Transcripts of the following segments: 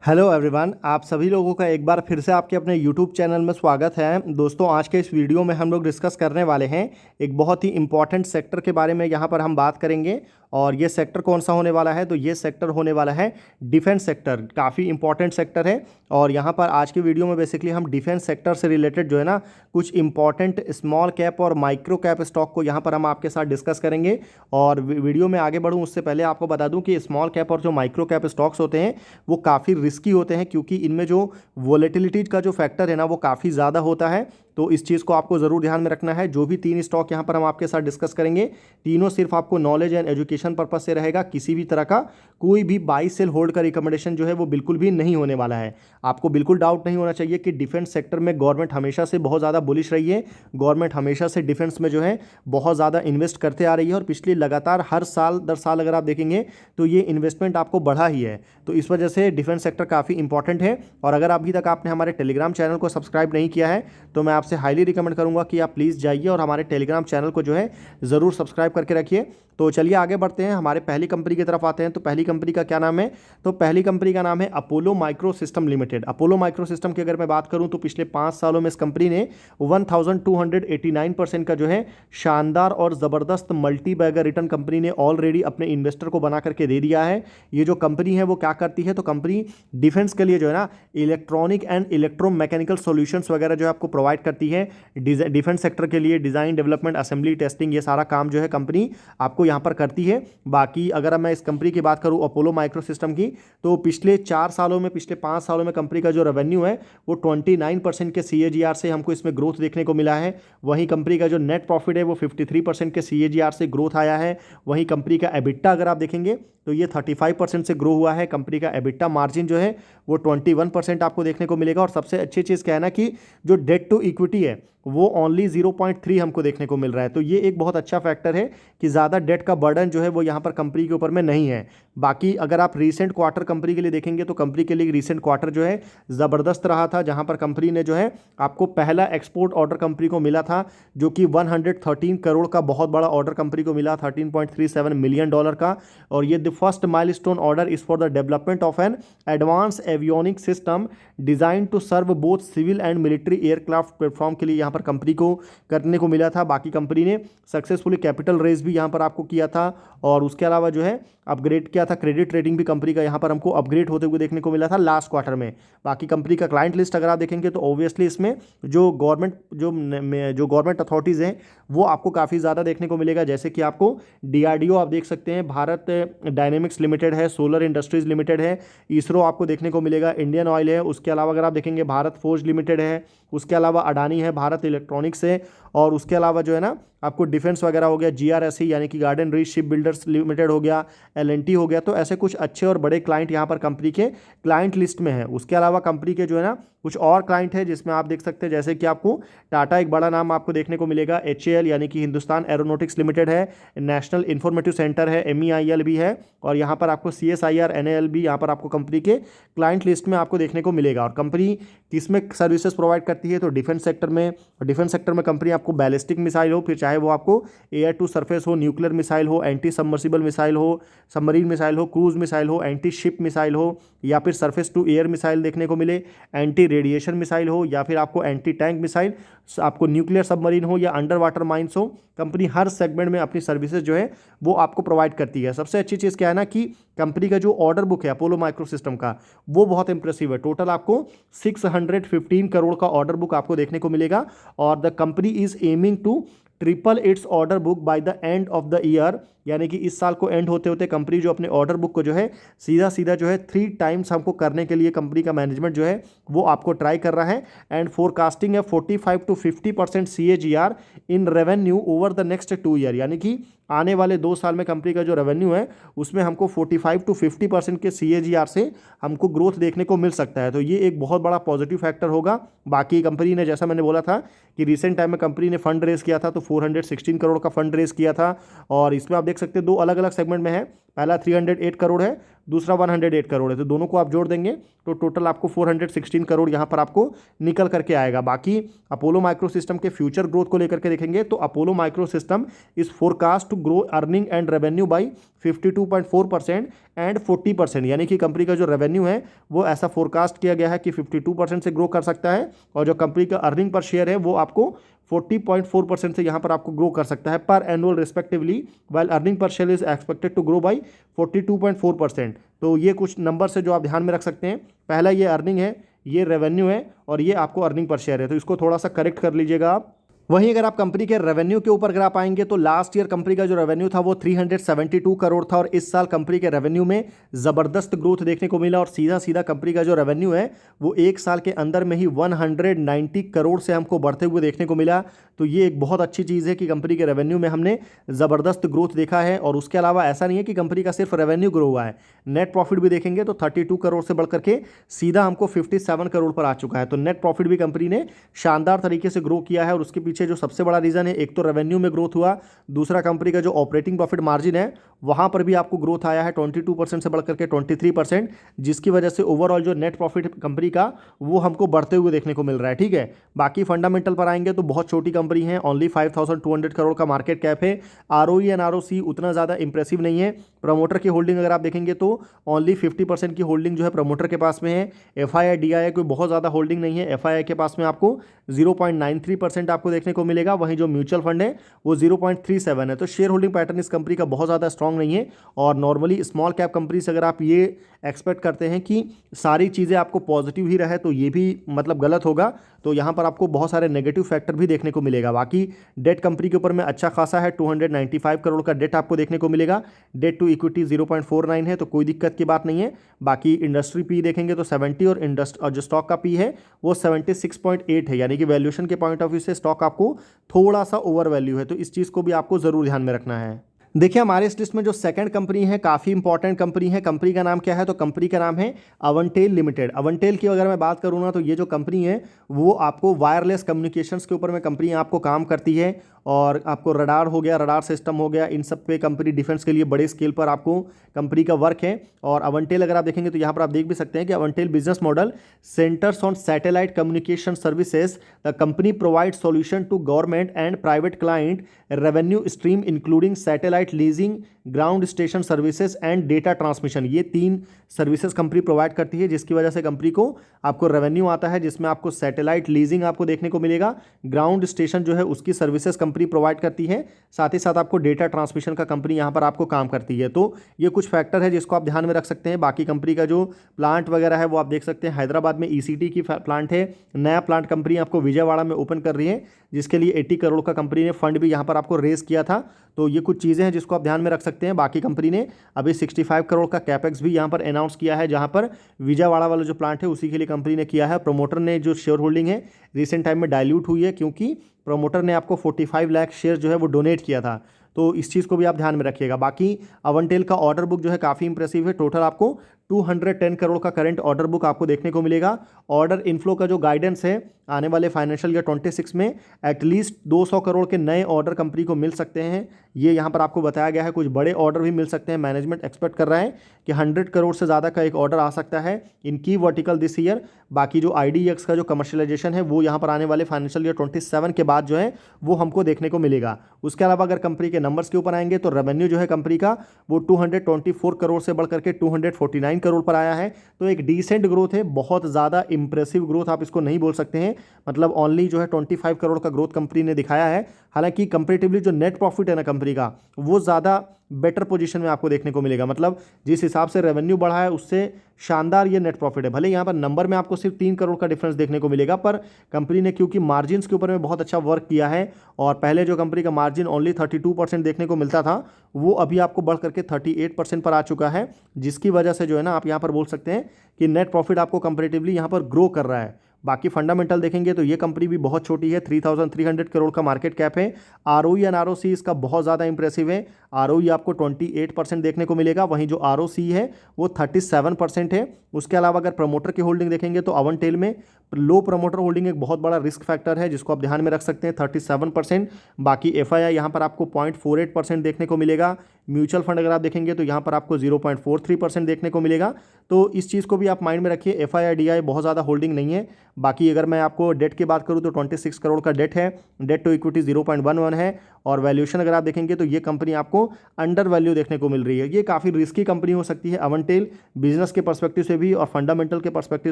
Hello everyone, आप सभी लोगों का एक बार फिर से आपके अपने यूट्यूब चैनल में स्वागत है। दोस्तों, आज के इस वीडियो में हम लोग डिस्कस करने वाले हैं एक बहुत ही इम्पॉर्टेंट सेक्टर के बारे में। यहाँ पर हम बात करेंगे और ये सेक्टर कौन सा होने वाला है, तो ये सेक्टर होने वाला है डिफेंस सेक्टर। काफ़ी इंपॉर्टेंट सेक्टर है और यहाँ पर आज की वीडियो में बेसिकली हम डिफेंस सेक्टर से रिलेटेड जो है ना कुछ इंपॉर्टेंट स्मॉल कैप और माइक्रो कैप स्टॉक को यहाँ पर हम आपके साथ डिस्कस करेंगे। और वीडियो में आगे बढ़ूँ उससे पहले आपको बता दूँ कि स्मॉल कैप और जो माइक्रो कैप स्टॉक्स होते हैं वो काफ़ी रिस्की होते हैं, क्योंकि इनमें जो वोलेटिलिटी का जो फैक्टर है ना वो काफ़ी ज़्यादा होता है। तो इस चीज़ को आपको ज़रूर ध्यान में रखना है। जो भी तीन स्टॉक यहाँ पर हम आपके साथ डिस्कस करेंगे, तीनों सिर्फ आपको नॉलेज एंड एजुकेशन पर्पस से रहेगा। किसी भी तरह का कोई भी बाई सेल होल्ड का रिकमेंडेशन जो है वो बिल्कुल भी नहीं होने वाला है। आपको बिल्कुल डाउट नहीं होना चाहिए कि डिफेंस सेक्टर में गवर्नमेंट हमेशा से बहुत ज़्यादा बुलिश रही है। गवर्नमेंट हमेशा से डिफेंस में जो है बहुत ज़्यादा इन्वेस्ट करते आ रही है और पिछली लगातार हर साल दर साल अगर आप देखेंगे तो ये इन्वेस्टमेंट आपको बढ़ा ही है। तो इस वजह से डिफेंस सेक्टर काफ़ी इंपॉर्टेंट है। और अगर अभी तक आपने हमारे टेलीग्राम चैनल को सब्सक्राइब नहीं किया है तो मैं आपसे हाईली रिकमेंड करूंगा कि आप प्लीज़ जाइए और हमारे टेलीग्राम चैनल को जो है ज़रूर सब्सक्राइब करके रखिए। तो चलिए आगे बढ़ते हैं, हमारे पहली कंपनी की तरफ आते हैं। तो पहली कंपनी का क्या नाम है? तो पहली कंपनी का नाम है Apollo micro system limited. Apollo micro system की अगर मैं बात करूं तो पिछले 5 सालों में इस कंपनी ने 1289% का जो है शानदार और ज़बरदस्त मल्टी बैगर रिटर्न कंपनी ने ऑलरेडी अपने इन्वेस्टर को बना करके दे दिया है। ये जो कंपनी है वो क्या करती है, तो कंपनी डिफेंस के लिए जो है ना इलेक्ट्रॉनिक एंड इलेक्ट्रोमैकेनिकल सॉल्यूशंस वगैरह जो है आपको प्रोवाइड करती है। डिफेंस सेक्टर के लिए डिज़ाइन, डेवलपमेंट, असेंबली, टेस्टिंग, ये सारा काम जो है कंपनी आपको यहाँ पर करती है। बाकी अगर मैं इस कंपनी की बात करूँ अपोलो माइक्रो सिस्टम की, तो पिछले 4 सालों में, पिछले 5 सालों में कंपनी का जो रेवेन्यू है वो 29% के CAGR से हमको इसमें ग्रोथ देखने को मिला है। वहीं कंपनी का जो नेट प्रॉफिट है वो 53% के CAGR से ग्रोथ आया है। वहीं कंपनी का एबिटा अगर आप देखेंगे तो ये 35% से ग्रो हुआ है। कंपनी का एबिटा मार्जिन जो है वो 21% आपको देखने को मिलेगा। और सबसे अच्छी चीज़ क्या है ना कि जो डेट टू इक्विटी है वो ओनली 0.3 हमको देखने को मिल रहा है। तो ये एक बहुत अच्छा फैक्टर है कि ज़्यादा डेट का बर्डन जो है वो यहाँ पर कंपनी के ऊपर में नहीं है। बाकी अगर आप रीसेंट क्वार्टर कंपनी के लिए देखेंगे तो कंपनी के लिए रीसेंट क्वार्टर जो है ज़बरदस्त रहा था, जहाँ पर कंपनी ने जो है आपको पहला एक्सपोर्ट ऑर्डर कंपनी को मिला था, जो कि 113 करोड़ का बहुत बड़ा ऑर्डर कंपनी को मिला, $13.37 मिलियन का। और ये the first milestone order is for the development of an advance avionic system design to serve both civil and military aircraft platform के लिए यहाँ पर कंपनी को करने को मिला था। बाकी कंपनी ने सक्सेसफुली कैपिटल रेज भी यहाँ पर आपको किया था और उसके अलावा जो है अपग्रेड किया था। क्रेडिट रेटिंग भी कंपनी का यहाँ पर हमको अपग्रेड होते हुए देखने को मिला था लास्ट क्वार्टर में। बाकी कंपनी का क्लाइंट लिस्ट अगर आप देखेंगे तो ऑब्वियसली इसमें जो गवर्नमेंट अथॉरिटीज़ हैं वो आपको काफ़ी ज़्यादा देखने को मिलेगा। जैसे कि आपको DRDO आप देख सकते हैं, भारत डायनेमिक्स लिमिटेड है, सोलर इंडस्ट्रीज लिमिटेड है, इसरो आपको देखने को मिलेगा, इंडियन ऑयल है। उसके अलावा अगर आप देखेंगे भारत फोर्ज लिमिटेड है, उसके अलावा अडानी है, भारत इलेक्ट्रॉनिक्स है। और उसके अलावा जो है ना आपको डिफेंस वगैरह हो गया, GRSE यानी कि garden reach ship builders limited हो गया, LNT हो गया। तो ऐसे कुछ अच्छे और बड़े क्लाइंट यहाँ पर कंपनी के क्लाइंट लिस्ट में है। उसके अलावा कंपनी के जो है ना कुछ और क्लाइंट है जिसमें आप देख सकते हैं, जैसे कि आपको टाटा एक बड़ा नाम आपको देखने को मिलेगा, HAL यानी कि हिंदुस्तान एरोनॉटिक्स लिमिटेड है, नेशनल इंफॉर्मेटिव सेंटर है, MEIL भी है। और यहाँ पर आपको CSIR NAL भी यहाँ पर आपको कंपनी के क्लाइंट लिस्ट में आपको देखने को मिलेगा। और कंपनी किसमें सर्विसेज प्रोवाइड करती है, तो डिफेंस सेक्टर में। डिफेंस सेक्टर में कंपनी आपको बैलिस्टिक मिसाइल हो, फिर चाहे वो आपको एयर टू सरफेस हो, न्यूक्लियर मिसाइल हो, एंटी सबमर्सिबल मिसाइल हो, सबमरीन मिसाइल हो, क्रूज मिसाइल हो, एंटी शिप मिसाइल हो, या फिर सरफेस टू एयर मिसाइल देखने को मिले, एंटी रेडिएशन मिसाइल हो, या फिर आपको एंटी टैंक मिसाइल, आपको न्यूक्लियर सबमरीन हो या अंडर वाटर माइंस हो, कंपनी हर सेगमेंट में अपनी सर्विसेज जो है वो आपको प्रोवाइड करती है। सबसे अच्छी चीज़ क्या है ना कि कंपनी का जो ऑर्डर बुक है अपोलो माइक्रो सिस्टम का वो बहुत इंप्रेसिव है। टोटल आपको 615 करोड़ का ऑर्डर बुक आपको देखने को मिलेगा। और the company is aiming to triple its order book by the end of the year, यानी कि इस साल को एंड होते होते कंपनी जो अपने ऑर्डर बुक को जो है सीधा सीधा जो है 3 टाइम्स हमको करने के लिए कंपनी का मैनेजमेंट जो है वो आपको ट्राई कर रहा है। एंड फोरकास्टिंग है 45 to 50% CAGR in revenue over the next 2 year, यानी कि आने वाले 2 साल में कंपनी का जो रेवेन्यू है उसमें हमको 45 to 50% के CAGR से हमको ग्रोथ देखने को मिल सकता है। तो ये एक बहुत बड़ा पॉजिटिव फैक्टर होगा। बाकी कंपनी ने, जैसा मैंने बोला था कि रिसेंट टाइम में कंपनी ने फंड रेज किया था, तो 416 करोड़ का फंड रेज किया था। और इसमें आप देख सकते हैं 2 अलग अलग सेगमेंट में है। पहला 308 करोड़ है, दूसरा 108 करोड़ है, तो दोनों को आप जोड़ देंगे तो टोटल आपको 416 करोड़ यहाँ पर आपको निकल करके आएगा। बाकी अपोलो माइक्रो सिस्टम के फ्यूचर ग्रोथ को लेकर के देखेंगे तो Apollo micro system is forecast to grow earning and revenue by 52.4% and 40%, यानी कि कंपनी का जो रेवेन्यू है वो ऐसा फोरकास्ट किया गया है कि 52% से ग्रो कर सकता है, और जो कंपनी का अर्निंग पर शेयर है वो आपको 40.4% से यहाँ पर आपको ग्रो कर सकता है per annual respectively, while earning per share is expected to grow by 42.4%। तो ये कुछ नंबर है जो आप ध्यान में रख सकते हैं। पहला ये अर्निंग है, ये रेवेन्यू है, और ये आपको अर्निंग पर शेयर है, तो इसको थोड़ा सा करेक्ट कर लीजिएगा आप। वहीं अगर आप कंपनी के रेवेन्यू के ऊपर अगर आप आएंगे तो लास्ट ईयर कंपनी का जो रेवेन्यू था वो 372 करोड़ था, और इस साल कंपनी के रेवेन्यू में ज़बरदस्त ग्रोथ देखने को मिला, और सीधा सीधा कंपनी का जो रेवेन्यू है वो एक साल के अंदर में ही 190 करोड़ से हमको बढ़ते हुए देखने को मिला। तो ये एक बहुत अच्छी चीज़ है कि कंपनी के रेवेन्यू में हमने ज़बरदस्त ग्रोथ देखा है। और उसके अलावा ऐसा नहीं है कि कंपनी का सिर्फ रेवेन्यू ग्रो हुआ है, नेट प्रॉफिट भी देखेंगे तो 32 करोड़ से बढ़ करके सीधा हमको 57 करोड़ पर आ चुका है। तो नेट प्रॉफिट भी कंपनी ने शानदार तरीके से ग्रो किया है, और उसके पीछे जो सबसे बड़ा रीज़न है, एक तो रेवेन्यू में ग्रोथ हुआ, दूसरा कंपनी का जो ऑपरेटिंग प्रॉफिट मार्जिन है वहाँ पर भी आपको ग्रोथ आया है 22% से बढ़ करके 23%, जिसकी वजह से ओवरऑल जो नेट प्रॉफिट कंपनी का वो हमको बढ़ते हुए देखने को मिल रहा है। ठीक है, बाकी फंडामेंटल पर आएंगे तो बहुत छोटी कंपनी है, ओनली 5200 करोड़ का मार्केट कैप है, ROE एंड ROC उतना ज़्यादा इंप्रेसिव नहीं है। प्रमोटर की होल्डिंग अगर आप देखेंगे तो ओनली 50% की होल्डिंग जो है प्रमोटर के पास में है। FII DII कोई बहुत ज़्यादा होल्डिंग नहीं है, FII के पास में आपको 0.93% आपको देखने को मिलेगा, वहीं जो म्यूचुअल फंड है वो 0.37 है। तो शेयर होल्डिंग पैटर्न इस कंपनी का बहुत ज़्यादा स्ट्रांग नहीं है, और नॉर्मली स्मॉल कैप कंपनी से अगर आप ये एक्सपेक्ट करते हैं कि सारी चीज़ें आपको पॉजिटिव ही रहे तो ये भी मतलब गलत होगा। तो यहाँ पर आपको बहुत सारे नेगेटिव फैक्टर भी देखने को मिलेगा। बाकी डेट कंपनी के ऊपर में अच्छा खासा है, 295 करोड़ का डेट आपको देखने को मिलेगा, डेट टू इक्विटी 0.49 है, तो कोई दिक्कत की बात नहीं है। बाकी इंडस्ट्री पी देखेंगे तो 70, और जो स्टॉक का पी है वो 76.8 है, यानी कि वैल्यूएशन के पॉइंट ऑफ व्यू से स्टॉक आपको थोड़ा सा ओवर वैल्यू है, तो इस चीज़ को भी आपको ज़रूर ध्यान में रखना है। देखिए हमारे इस लिस्ट में जो सेकंड कंपनी है काफ़ी इंपॉर्टेंट कंपनी है। कंपनी का नाम क्या है? तो कंपनी का नाम है अवंटेल लिमिटेड। अवंटेल की अगर मैं बात करूँ ना तो ये जो कंपनी है वो आपको वायरलेस कम्युनिकेशंस के ऊपर में कंपनी आपको काम करती है, और आपको रडार हो गया, रडार सिस्टम हो गया, इन सब पे कंपनी डिफेंस के लिए बड़े स्केल पर आपको कंपनी का वर्क है। और अवंटेल अगर आप देखेंगे तो यहाँ पर आप देख भी सकते हैं कि Avantel business model centres on satellite communication services. The company provide solution to government and private client revenue stream including satellite leasing, ground station services and data transmission. ये 3 सर्विसेज कंपनी प्रोवाइड करती है, जिसकी वजह से कंपनी को आपको revenue आता है, जिसमें आपको सैटेलाइट लीजिंग आपको देखने को मिलेगा, ग्राउंड स्टेशन जो है उसकी सर्विसेज कंपनी प्रोवाइड करती है, साथ ही साथ आपको डेटा ट्रांसमिशन का कंपनी यहाँ पर आपको काम करती है। तो ये कुछ फैक्टर है जिसको आप ध्यान में रख सकते हैं। बाकी कंपनी का जो प्लांट वगैरह है वो आप देख सकते हैं, हैदराबाद में ECT की प्लांट है, नया प्लांट कंपनी आपको विजयवाड़ा में ओपन कर रही है, जिसके लिए 80 करोड़ का कंपनी ने फंड भी यहाँ पर आपको रेज किया था। तो ये कुछ चीज़ें हैं जिसको आप ध्यान में रख सकते हैं। बाकी कंपनी ने अभी 65 करोड़ का कैपेक्स भी यहाँ पर अनाउंस किया है, जहाँ पर विजयवाड़ा वाला जो प्लांट है उसी के लिए कंपनी ने किया है। प्रमोटर ने जो शेयर होल्डिंग है रिसेंट टाइम में डाइल्यूट हुई है, क्योंकि प्रमोटर ने आपको 45 लाख शेयर जो है वो डोनेट किया था। तो इस चीज़ को भी आप ध्यान में रखिएगा। बाकी अवंटेल का ऑर्डर बुक जो है काफ़ी इंप्रेसिव है, टोटल आपको 210 करोड़ का करंट ऑर्डर बुक आपको देखने को मिलेगा। ऑर्डर इनफ्लो का जो गाइडेंस है आने वाले फाइनेंशियल ईयर 26 में एटलीस्ट 200 करोड़ के नए ऑर्डर कंपनी को मिल सकते हैं, ये यहाँ पर आपको बताया गया है। कुछ बड़े ऑर्डर भी मिल सकते हैं, मैनेजमेंट एक्सपेक्ट कर रहा है कि 100 करोड़ से ज़्यादा का एक ऑर्डर आ सकता है इन की वर्टिकल दिस ईयर। बाकी जो IDX का जो कमर्शियलाइजेशन है वो यहाँ पर आने वाले फाइनेंशियल ईयर 27 के बाद जो है वो हमको देखने को मिलेगा। उसके अलावा अगर कंपनी के नंबर्स के ऊपर आएंगे तो रेवेन्यू जो है कंपनी का वो 224 करोड़ से बढ़ करके 249 करोड़ पर आया है। तो एक डिसेंट ग्रोथ है, बहुत ज़्यादा इंप्रेसिव ग्रोथ आप इसको नहीं बोल सकते हैं, मतलब ओनली जो है 25 करोड़ का ग्रोथ कंपनी ने दिखाया है। हालांकि कंपेरेटिवली जो नेट प्रॉफिट है ना कंपनी का वो ज़्यादा बेटर पोजीशन में आपको देखने को मिलेगा, मतलब जिस हिसाब से रेवेन्यू बढ़ा है उससे शानदार ये नेट प्रॉफिट है। भले यहाँ पर नंबर में आपको सिर्फ 3 करोड़ का डिफरेंस देखने को मिलेगा, पर कंपनी ने क्योंकि मार्जिन्स के ऊपर में बहुत अच्छा वर्क किया है, और पहले जो कंपनी का मार्जिन ओनली 32% देखने को मिलता था वो अभी आपको बढ़ करके 38% पर आ चुका है, जिसकी वजह से जो है ना आप यहाँ पर बोल सकते हैं कि नेट प्रॉफिट आपको कंपेरेटिवली यहाँ पर ग्रो कर रहा है। बाकी फंडामेंटल देखेंगे तो ये कंपनी भी बहुत छोटी है, 3300 करोड़ का मार्केट कैप है। ROE एंड ROC इसका बहुत ज़्यादा इंप्रेसिव है, ROE आपको 28% देखने को मिलेगा, वहीं जो ROC है वो 37% है। उसके अलावा अगर प्रमोटर की होल्डिंग देखेंगे तो अवंटेल में लो प्रमोटर होल्डिंग एक बहुत बड़ा रिस्क फैक्टर है जिसको आप ध्यान में रख सकते हैं 37%। बाकी एफआईआई यहाँ पर आपको 0.48% देखने को मिलेगा। म्यूचुअल फंड अगर आप देखेंगे तो यहाँ पर आपको 0.43% देखने को मिलेगा। तो इस चीज़ को भी आप माइंड में रखिए, एफआईआई डीआई बहुत ज़्यादा होल्डिंग नहीं है। बाकी अगर मैं आपको डेट की बात करूँ तो 26 करोड़ का डेट है, डेट टू इक्विटी 0.11 है। और वैल्यूएशन अगर आप देखेंगे तो ये कंपनी आपको अंडर वैल्यू देखने को मिल रही है। ये काफ़ी रिस्की कंपनी हो सकती है अवंटेल, बिजनेस के पर्सपेक्टिव से भी और फंडामेंटल के पर्सपेक्टिव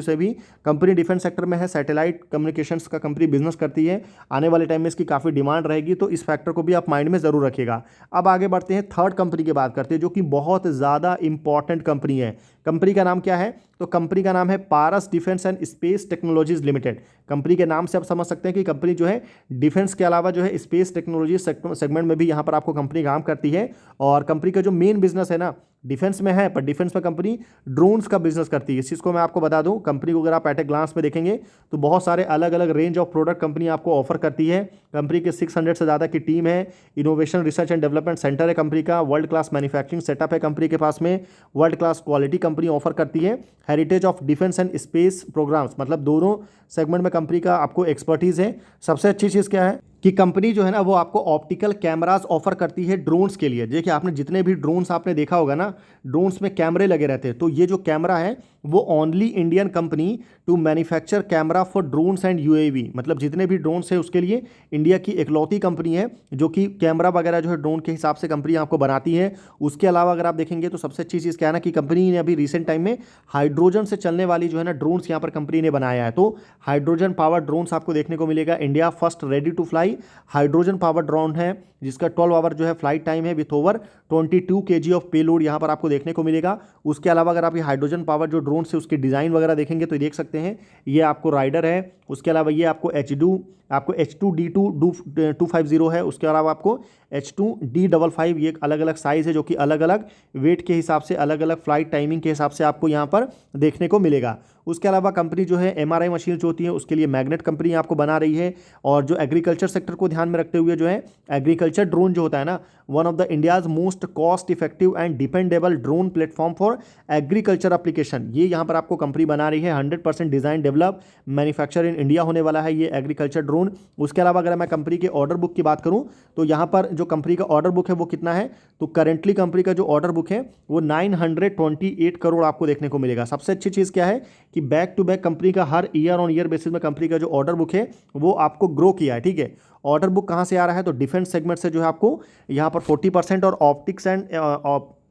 से भी। कंपनी डिफेंस सेक्टर में है, सैटेलाइट कम्युनिकेशंस का कंपनी बिजनेस करती है, आने वाले टाइम में इसकी काफ़ी डिमांड रहेगी, तो इस फैक्टर को भी आप माइंड में ज़रूर रखिएगा। अब आगे बढ़ते हैं, थर्ड कंपनी की बात करते हैं जो कि बहुत ज़्यादा इंपॉर्टेंट कंपनी है। कंपनी का नाम क्या है? तो कंपनी का नाम है Paras defence and space technologies limited. Company के नाम से आप समझ सकते हैं कि कंपनी जो है डिफेंस के अलावा जो है स्पेस टेक्नोलॉजी सेगमेंट में भी यहाँ पर आपको कंपनी काम करती है। और कंपनी का जो मेन बिजनेस है ना, डिफेंस में है, पर डिफेंस में कंपनी ड्रोन्स का बिजनेस करती है। इस चीज़ को मैं आपको बता दूं, कंपनी को अगर आप एट ए ग्लांस में देखेंगे तो बहुत सारे अलग अलग रेंज ऑफ प्रोडक्ट कंपनी आपको ऑफर करती है। कंपनी के 600 से ज़्यादा की टीम है, innovation research and development centre है कंपनी का, वर्ल्ड क्लास मैन्युफैक्चरिंग सेटअप है कंपनी के पास में, world class quality company offer करती है, heritage of defence and space programs, मतलब दोनों सेगमेंट में कंपनी का आपको एक्सपर्टीज़ है। सबसे अच्छी चीज़ क्या है कि कंपनी जो है ना वो आपको ऑप्टिकल कैमरास ऑफर करती है ड्रोन्स के लिए। देखिए आपने जितने भी ड्रोन्स आपने देखा होगा ना, ड्रोन्स में कैमरे लगे रहते हैं, तो ये जो कैमरा है वो only Indian company to manufacture camera for drones and UAV, मतलब जितने भी ड्रोन्स है उसके लिए इंडिया की इकलौती कंपनी है जो कि कैमरा वगैरह जो है ड्रोन के हिसाब से कंपनी आपको बनाती है। उसके अलावा अगर आप देखेंगे तो सबसे अच्छी चीज़ क्या है ना कि कंपनी ने अभी रिसेंट टाइम में हाइड्रोजन से चलने वाली जो है ना ड्रोन्स यहाँ पर कंपनी ने बनाया है। तो हाइड्रोजन पावर ड्रोन्स आपको देखने को मिलेगा। India first ready to fly hydrogen power drone है जिसका 12 आवर जो है फ्लाइट टाइम है with over 22 kg of payload यहाँ पर आपको देखने को मिलेगा। उसके अलावा अगर आप ये हाइड्रोजन पावर जो ड्रोन से उसके डिज़ाइन वगैरह देखेंगे तो देख सकते हैं ये आपको राइडर है। उसके अलावा ये आपको H2D250 है। उसके अलावा आपको H2D55, ये अलग अलग साइज़ है जो कि अलग अलग वेट के हिसाब से अलग अलग फ्लाइट टाइमिंग के हिसाब से आपको यहाँ पर देखने को मिलेगा। उसके अलावा कंपनी जो है MRI मशीन जो होती है उसके लिए मैग्नेट कंपनी आपको बना रही है। और जो एग्रीकल्चर सेक्टर को ध्यान में रखते हुए जो है एग्रीकल्चर ड्रोन जो होता है ना, one of the India's most cost effective and dependable drone platform for agriculture application, ये यहाँ पर आपको कंपनी बना रही है। 100% design develop manufacture in India होने वाला है ये एग्रीकल्चर ड्रोन। उसके अलावा अगर मैं कंपनी के ऑर्डर बुक की बात करूँ तो यहाँ पर जो कंपनी का ऑर्डर बुक है वो कितना है, तो करेंटली कंपनी का जो ऑर्डर बुक है वो 928 करोड़ आपको देखने को मिलेगा। सबसे अच्छी चीज़ क्या है कि बैक टू बैक कंपनी का हर ईयर ऑन ईयर बेसिस में कंपनी का जो ऑर्डर बुक है वो आपको ग्रो किया है। ठीक है, ऑर्डर बुक कहाँ से आ रहा है, तो डिफेंस सेगमेंट से जो है आपको यहाँ पर 40% और ऑप्टिक्स एंड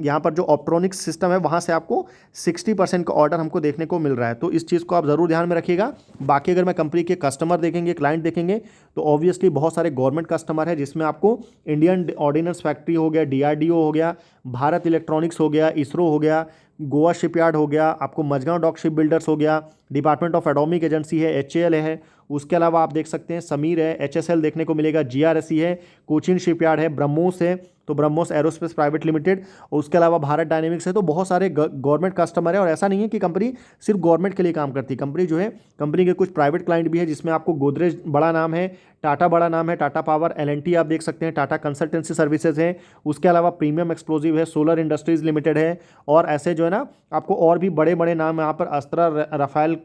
यहाँ पर जो ऑप्ट्रॉनिक्स सिस्टम है वहाँ से आपको 60% का ऑर्डर हमको देखने को मिल रहा है। तो इस चीज़ को आप ज़रूर ध्यान में रखिएगा। बाकी अगर मैं कंपनी के कस्टमर देखेंगे, क्लाइंट देखेंगे तो ऑब्वियसली बहुत सारे गवर्नमेंट कस्टमर है जिसमें आपको इंडियन ऑर्डिनेंस फैक्ट्री हो गया, DRDO हो गया, भारत इलेक्ट्रॉनिक्स हो गया, इसरो हो गया, गोवा शिपयार्ड हो गया, आपको मझगांव डॉक शिप बिल्डर्स हो गया, डिपार्टमेंट ऑफ एटॉमिक एजेंसी है, HAL है। उसके अलावा आप देख सकते हैं समीर है, HSL देखने को मिलेगा, GRSE है, कोचिन शिपयार्ड है, ब्रह्मोस है तो ब्रह्मोस एरोस्पेस प्राइवेट लिमिटेड, उसके अलावा भारत डायनेमिक्स है। तो बहुत सारे गवर्नमेंट कस्टमर है। और ऐसा नहीं है कि कंपनी सिर्फ गवर्नमेंट के लिए काम करती है, कंपनी जो है कंपनी के कुछ प्राइवेट क्लाइंट भी है जिसमें आपको गोदरेज बड़ा नाम है, टाटा बड़ा नाम है, टाटा पावर, L&T आप देख सकते हैं, टाटा कंसल्टेंसी सर्विसेज है। उसके अलावा प्रीमियम एक्सप्लोजिव है, सोलर इंडस्ट्रीज लिमिटेड है। और ऐसे जो है ना आपको और भी बड़े बड़े नाम यहाँ पर अस्त्रा राफेल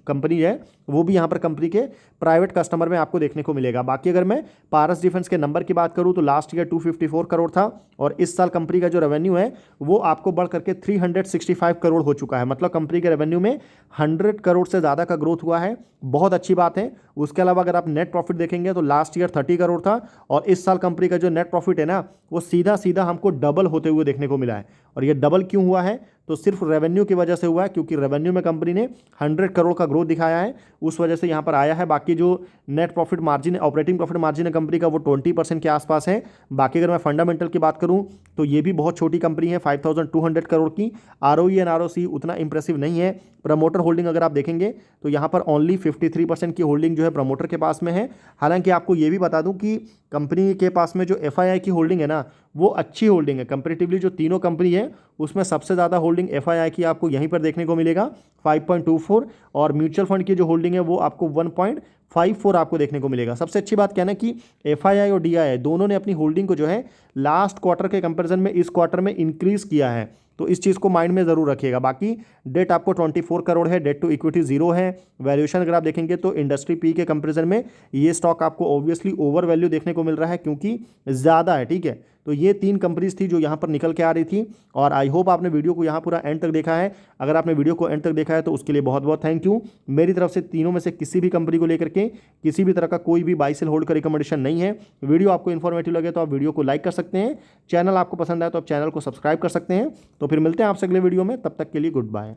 कंपनी है वो भी यहाँ पर कंपनी के प्राइवेट कस्टमर में आपको देखने को मिलेगा। बाकी अगर मैं पारस डिफेंस के नंबर की बात करूँ तो लास्ट ईयर 254 करोड़ था और इस साल कंपनी का जो रेवेन्यू है वो आपको बढ़ करके 365 करोड़ हो चुका है। मतलब कंपनी के रेवेन्यू में 100 करोड़ से ज़्यादा का ग्रोथ हुआ है, बहुत अच्छी बात है। उसके अलावा अगर आप नेट प्रॉफिट देखेंगे तो लास्ट ईयर 30 करोड़ था और इस साल कंपनी का जो नेट प्रॉफिट है ना वो सीधा सीधा हमको डबल होते हुए देखने को मिला है। और ये डबल क्यों हुआ है, तो सिर्फ रेवेन्यू की वजह से हुआ है, क्योंकि रेवेन्यू में कंपनी ने 100 करोड़ का ग्रोथ दिखाया है, उस वजह से यहाँ पर आया है। बाकी जो net profit margin, operating profit margin है कंपनी का वो 20% के आसपास है। बाकी अगर मैं फंडामेंटल की बात करूँ तो ये भी बहुत छोटी कंपनी है, 5200 करोड़ की। ROE एंड ROC उतना इंप्रेसिव नहीं है। प्रमोटर होल्डिंग अगर आप देखेंगे तो यहाँ पर ओनली 53% की होल्डिंग जो है प्रमोटर के पास में है। हालांकि आपको ये भी बता दूं कि कंपनी के पास में जो FII की होल्डिंग है ना वो अच्छी होल्डिंग है। कंपेरेटिवली जो तीनों कंपनी है उसमें सबसे ज़्यादा होल्डिंग FII की आपको यहीं पर देखने को मिलेगा 5.24 और म्यूचुअल फंड की जो होल्डिंग है वो आपको 1.54 आपको देखने को मिलेगा। सबसे अच्छी बात क्या है ना कि FII और DII दोनों ने अपनी होल्डिंग को जो है लास्ट क्वार्टर के कंपैरिजन में इस क्वार्टर में इंक्रीज़ किया है। तो इस चीज़ को माइंड में ज़रूर रखिएगा। बाकी डेट आपको 24 करोड़ है, डेट टू इक्विटी 0 है। वैल्यूएशन अगर आप देखेंगे तो इंडस्ट्री पी के कंपेरिजन में ये स्टॉक आपको ऑब्वियसली ओवर वैल्यू देखने को मिल रहा है क्योंकि ज़्यादा है, ठीक है। तो ये 3 कंपनीज थी जो यहाँ पर निकल के आ रही थी और आई होप आपने वीडियो को यहाँ पूरा एंड तक देखा है। अगर आपने वीडियो को एंड तक देखा है तो उसके लिए बहुत बहुत थैंक यू। मेरी तरफ से तीनों में से किसी भी कंपनी को लेकर के किसी भी तरह का कोई भी बाई सेल होल्ड का रिकमेंडेशन नहीं है। वीडियो आपको इन्फॉर्मेटिव लगे तो आप वीडियो को लाइक कर सकते हैं, चैनल आपको पसंद आए तो आप चैनल को सब्सक्राइब कर सकते हैं। तो फिर मिलते हैं आपसे अगले वीडियो में, तब तक के लिए गुड बाय।